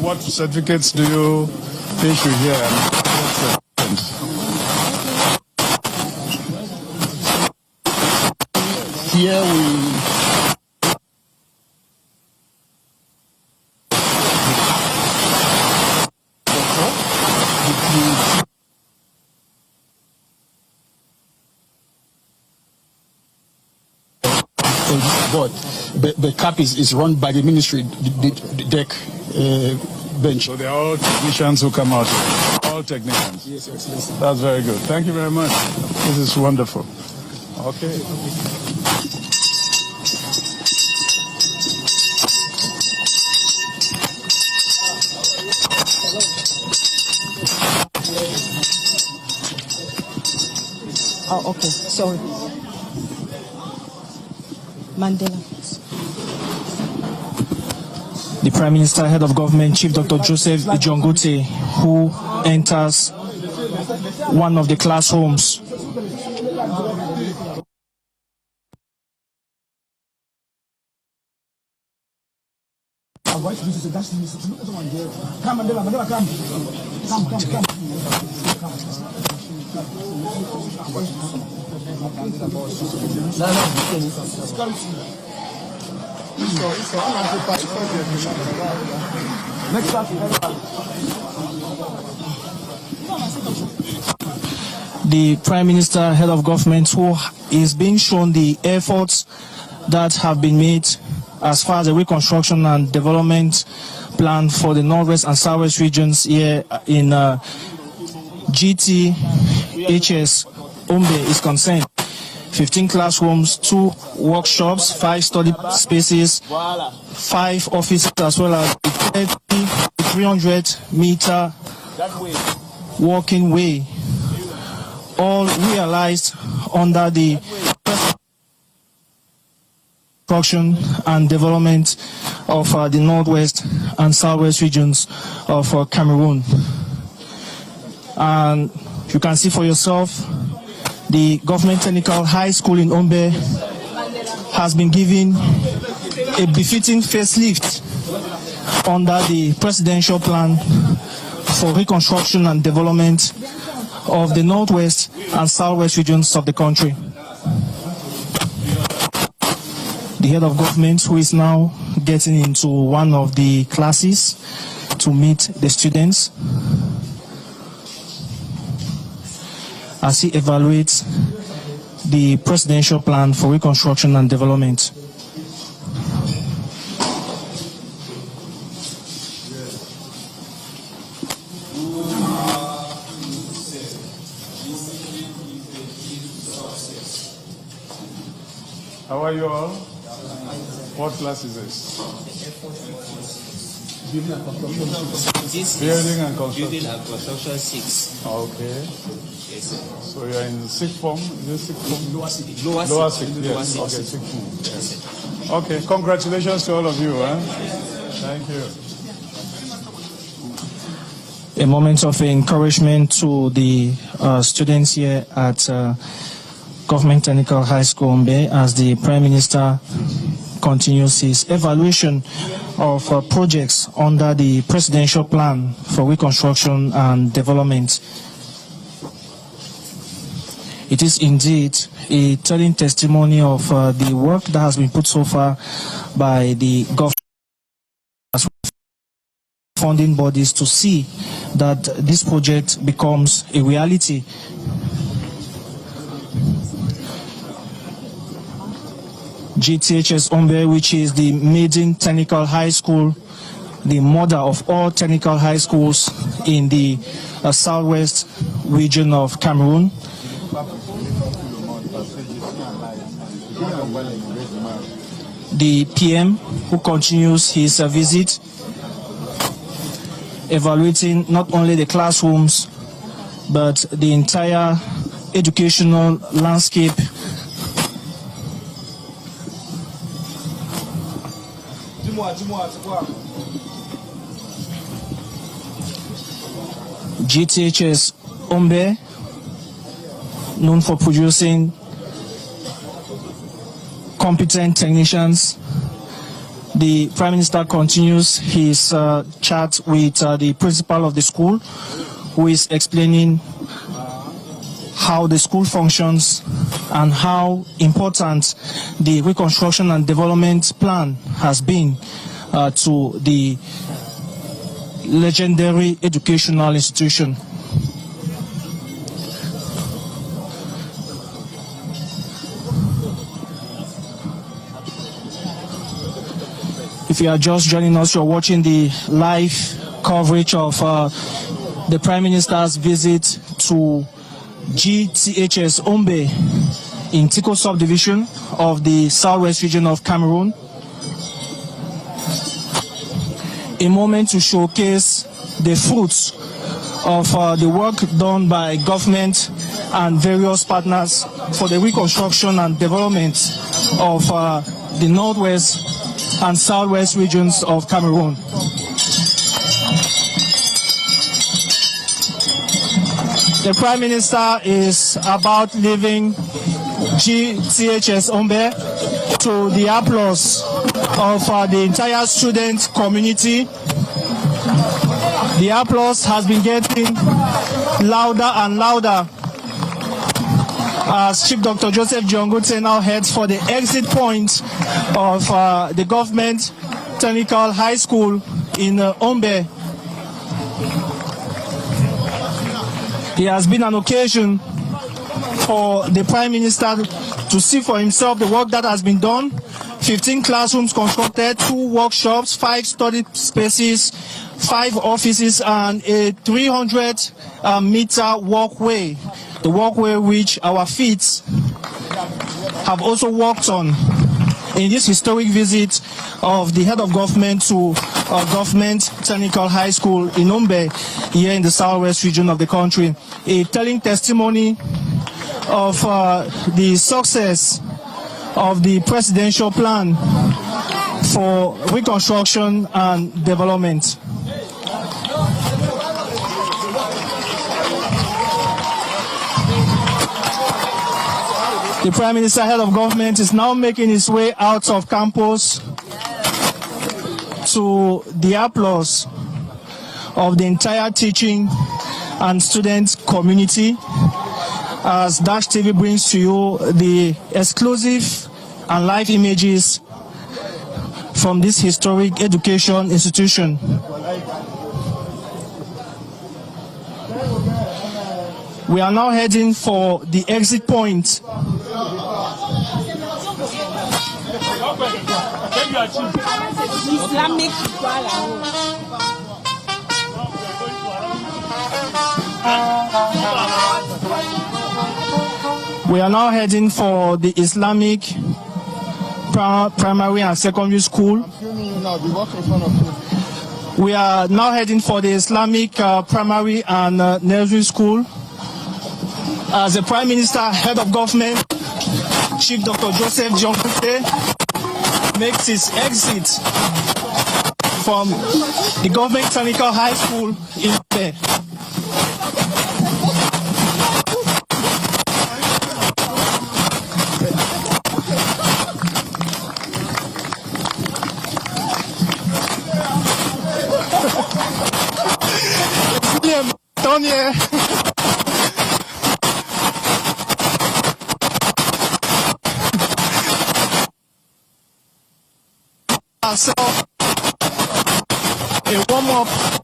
What certificates do you issue here? Here we but the CAP is run by the ministry, the deck bench. So they're all technicians who come out here. All technicians. Yes, yes. That's very good. Thank you very much. This is wonderful. Okay. Oh, okay. Sorry. Mandela. The Prime Minister, Head of Government, Chief Dr. Joseph Ijongote, who enters one of the classrooms. The Prime Minister, Head of Government, who is being shown the efforts that have been made as far as the reconstruction and development plan for the Northwest and Southwest regions here in GTHS Ombe is concerned. 15 classrooms, 2 workshops, 5 study spaces, 5 offices, as well as a 300-meter walking way, all realized under the construction and development of the Northwest and Southwest regions of Cameroon. And you can see for yourself, the Government Technical High School in Ombe has been given a befitting facelift under the presidential plan for reconstruction and development of the Northwest and Southwest regions of the country. The head of government, who is now getting into one of the classes to meet the students, as he evaluates the presidential plan for reconstruction and development. How are you all? What class is this? Building and construction. Building and construction. Building and construction 6. Okay. Yes, sir. So you are in sixth form? Is it sixth form? Lower sixth. Lower sixth, yes. Okay, sixth form. Yes. Okay, congratulations to all of you. Thank you. A moment of encouragement to the students here at Government Technical High School Ombe as the Prime Minister continues his evaluation of projects under the Presidential Plan for Reconstruction and Development. It is indeed a telling testimony of the work that has been put so far by the government funding bodies to see that this project becomes a reality. GTHS Ombe, which is the maiden technical high school, the mother of all technical high schools in the southwest region of Cameroon. The PM, who continues his visit, evaluating not only the classrooms, but the entire educational landscape. GTHS Ombe, known for producing competent technicians. The Prime Minister continues his chat with the principal of the school, who is explaining how the school functions and how important the reconstruction and development plan has been to the legendary educational institution. If you are just joining us, you're watching the live coverage of the Prime Minister's visit to GTHS Ombe in Tiko subdivision of the southwest region of Cameroon. A moment to showcase the fruits of the work done by government and various partners for the reconstruction and development of the northwest and southwest regions of Cameroon. The Prime Minister is about leaving GTHS Ombe to the applause of the entire student community. The applause has been getting louder and louder as Chief Dr. Joseph Jongote now heads for the exit point of the Government Technical High School in Ombe. It has been an occasion for the Prime Minister to see for himself the work that has been done. 15 classrooms constructed, 2 workshops, 5 study spaces, 5 offices, and a 300-meter walkway. The walkway which our feet have also walked on in this historic visit of the head of government to Government Technical High School in Ombe, here in the southwest region of the country. A telling testimony of the success of the presidential plan for reconstruction and development. The Prime Minister, head of government, is now making his way out of campus to the applause of the entire teaching and student community as Dash TV brings to you the exclusive and live images from this historic education institution. We are now heading for the exit point. Islamic We are now heading for the Islamic primary and secondary school. We are now heading for the Islamic primary and nursery school. As the Prime Minister, Head of Government, Chief Dr. Joseph Diomete makes his exit from the Government Technical High School in Ombe. So, a warm-up.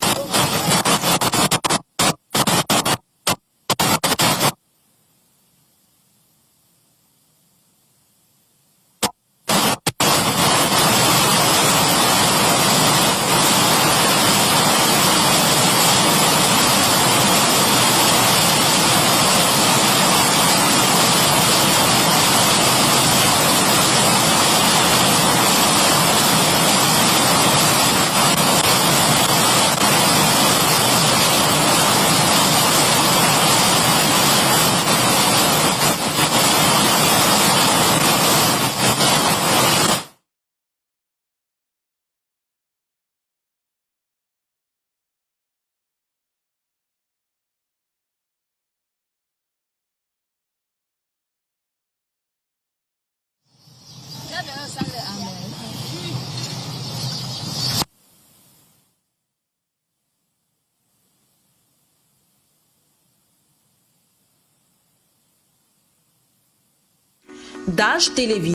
Dash Télévision.